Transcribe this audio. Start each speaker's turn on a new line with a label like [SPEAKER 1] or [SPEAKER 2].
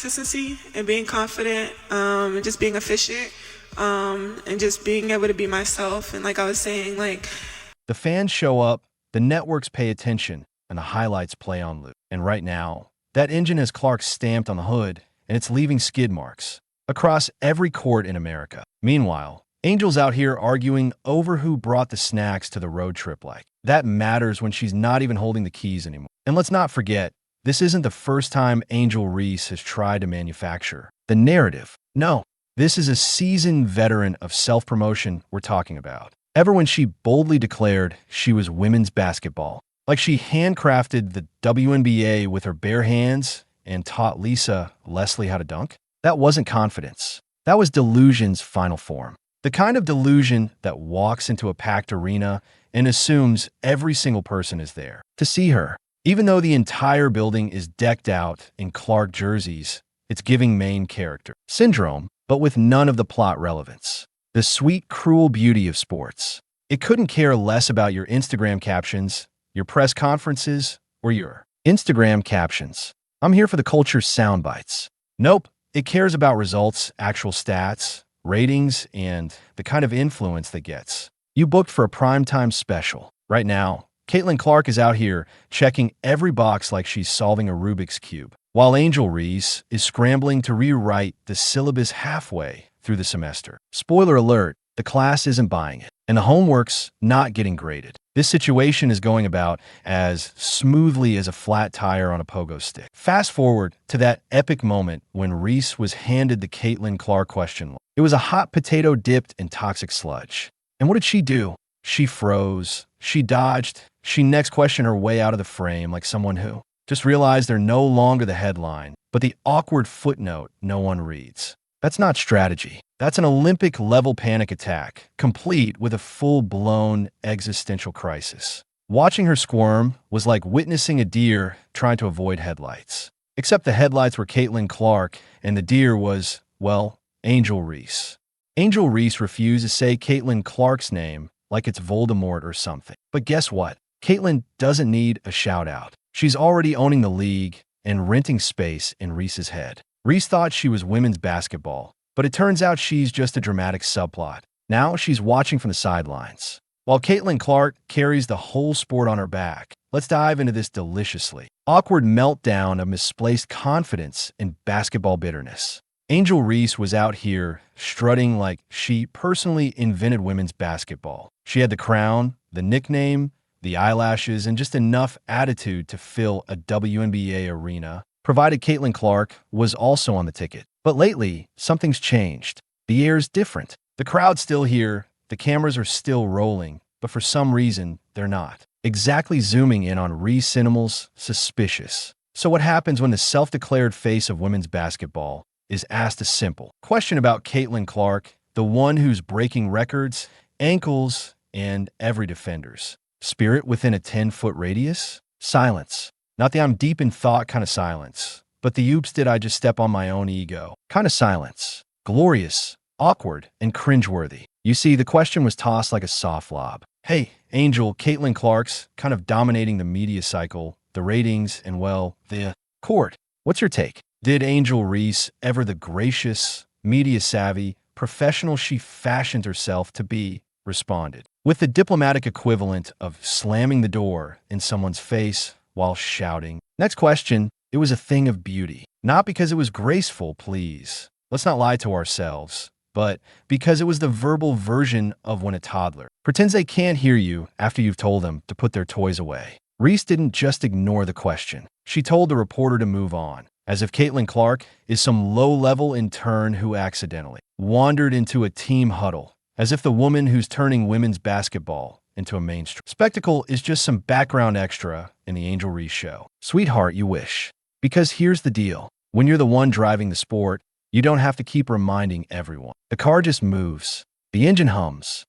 [SPEAKER 1] consistency and being confident, and just being efficient, and just being able to be myself. And like I was saying, like,
[SPEAKER 2] The fans show up, the networks pay attention, and the highlights play on loop. And right now, that engine has Clark stamped on the hood, and it's leaving skid marks across every court in America. Meanwhile, Angel's out here arguing over who brought the snacks to the road trip like. That matters when she's not even holding the keys anymore. And let's not forget, this isn't the first time Angel Reese has tried to manufacture the narrative. No, this is a seasoned veteran of self-promotion we're talking about. Ever when she boldly declared she was women's basketball, like she handcrafted the WNBA with her bare hands and taught Lisa Leslie how to dunk? That wasn't confidence. That was delusion's final form. The kind of delusion that walks into a packed arena and assumes every single person is there to see her. Even though the entire building is decked out in Clark jerseys, it's giving main character syndrome, but with none of the plot relevance. The sweet, cruel beauty of sports. It couldn't care less about your Instagram captions, your press conferences, or your Instagram captions. I'm here for the culture's sound bites. Nope, it cares about results, actual stats, ratings, and the kind of influence that gets you booked for a primetime special. Right now, Caitlin Clark is out here checking every box like she's solving a Rubik's Cube, while Angel Reese is scrambling to rewrite the syllabus halfway through the semester. Spoiler alert, the class isn't buying it, and the homework's not getting graded. This situation is going about as smoothly as a flat tire on a pogo stick. Fast forward to that epic moment when Reese was handed the Caitlin Clark question log. It was a hot potato dipped in toxic sludge. And what did she do? She froze. She dodged. She next questioned her way out of the frame like someone who just realized they're no longer the headline, but the awkward footnote no one reads. That's not strategy. That's an Olympic-level panic attack, complete with a full-blown existential crisis. Watching her squirm was like witnessing a deer trying to avoid headlights. Except the headlights were Caitlin Clark, and the deer was, well, Angel Reese. Angel Reese refused to say Caitlin Clark's name like it's Voldemort or something. But guess what? Caitlin doesn't need a shout-out. She's already owning the league and renting space in Reese's head. Reese thought she was women's basketball, but it turns out she's just a dramatic subplot. Now she's watching from the sidelines. While Caitlin Clark carries the whole sport on her back, let's dive into this deliciously awkward meltdown of misplaced confidence and basketball bitterness. Angel Reese was out here strutting like she personally invented women's basketball. She had the crown, the nickname, the eyelashes, and just enough attitude to fill a WNBA arena, provided Caitlin Clark was also on the ticket. But lately, something's changed. The air's different. The crowd's still here, the cameras are still rolling, but for some reason, they're not. Exactly zooming in on Reese Cinemal's suspicious. So what happens when the self-declared face of women's basketball is asked a simple question about Caitlin Clark, the one who's breaking records, ankles, and every defender's spirit within a 10-foot radius? Silence. Not the I'm deep in thought kind of silence, but the oops did I just step on my own ego kind of silence. Glorious, awkward, and cringeworthy. You see, the question was tossed like a soft lob. Hey, Angel, Caitlin Clark's kind of dominating the media cycle, the ratings, and well, the court. What's your take? Did Angel Reese, ever the gracious, media-savvy, professional she fashioned herself to be, responded with the diplomatic equivalent of slamming the door in someone's face while shouting. Next question, it was a thing of beauty. Not because it was graceful, please. Let's not lie to ourselves. But because it was the verbal version of when a toddler pretends they can't hear you after you've told them to put their toys away. Reese didn't just ignore the question. She told the reporter to move on, as if Caitlin Clark is some low-level intern who accidentally wandered into a team huddle, as if the woman who's turning women's basketball into a mainstream spectacle is just some background extra in the Angel Reese show. Sweetheart, you wish. Because here's the deal. When you're the one driving the sport, you don't have to keep reminding everyone. The car just moves. The engine hums.